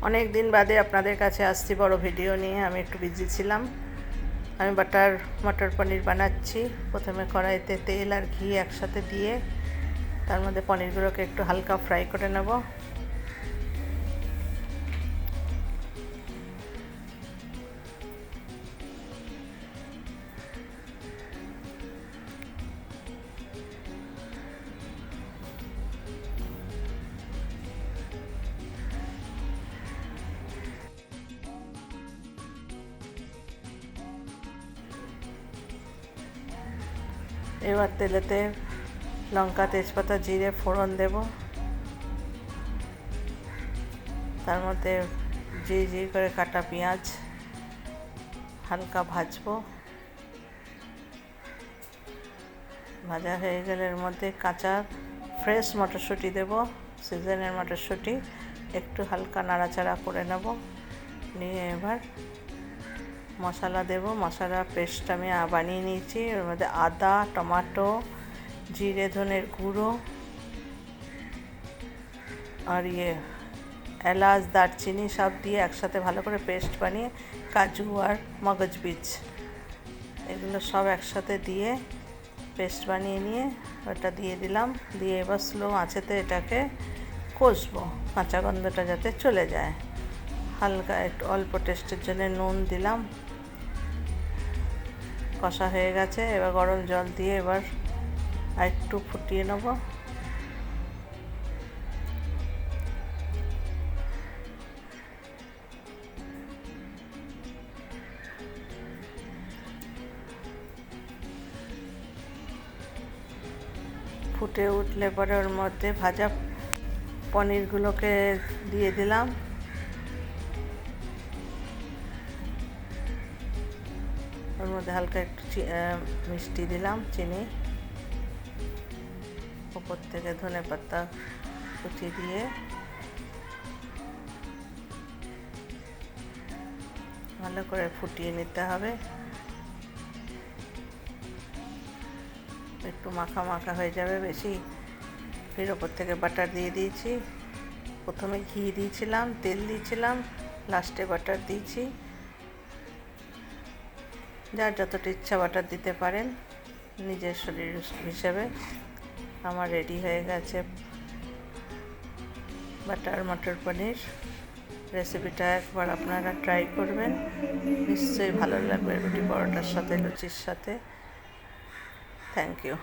অনেক দিন বাদে আপনাদের কাছে আসছি বড় ভিডিও নিয়ে। আমি একটু বিজি ছিলাম। আমি বাটার মটর পনির বানাচ্ছি। প্রথমে কড়াইতে তেল আর ঘি একসাথে দিয়ে তার মধ্যে পনিরগুলোকে একটু হালকা ফ্রাই করে নেব। এবার তেলেতে লঙ্কা, তেজপাতা, জিরে ফোড়ন দেব। তার মধ্যে জি করে কাটা পেঁয়াজ হালকা ভাজবো। ভাজা হয়ে গেলে এর মধ্যে কাঁচা ফ্রেশ মটরশুঁটি দেব, সিজনের মটরশুঁটি। একটু হালকা নাড়াচাড়া করে নেব। নিয়ে এবার মশলা দেব। মশলা পেস্ট আমি বানিয়ে নিয়েছি। এর মধ্যে আদা, টমেটো, জিরে ধনের গুঁড়ো আর এলাচ, দারচিনি সব দিয়ে একসাথে ভালো করে পেস্ট বানিয়ে, কাজু আর মগজ বীজ এগুলো সব একসাথে দিয়ে পেস্ট বানিয়ে নিয়ে ওটা দিয়ে দিলাম। দিয়ে এবার স্লো আঁচেতে এটাকে কষবো, কাঁচা গন্ধটা যাতে চলে যায়। হালকা একটু অল্প টেস্টের জন্য নুন দিলাম। কষা হয়ে গেছে। এবার গরম জল দিয়ে এবার একটু ফুটিয়ে নেব। ফুটে উঠলে পরে ওর মধ্যে ভাজা পনিরগুলোকে দিয়ে দিলাম। ওর মধ্যে হালকা একটু মিষ্টি দিলাম, চিনি। উপর থেকে ধনেপাতা কুচি দিয়ে ভালো করে ফুটিয়ে নিতে হবে। একটু মাখা মাখা হয়ে যাবে বেশি। ফির ওপর থেকে বাটার দিয়ে দিয়েছি। প্রথমে ঘি দিয়েছিলাম, তেল দিয়েছিলাম, লাস্টে বাটার দিয়েছি। যার যতটা ইচ্ছা বাটার দিতে পারেন নিজের শরীর হিসেবে। আমার রেডি হয়ে গেছে বাটার মটর পনির। রেসিপিটা একবার আপনারা ট্রাই করবেন, নিশ্চয়ই ভালো লাগবে রুটি পরোটার সাথে, লুচির সাথে। Thank you.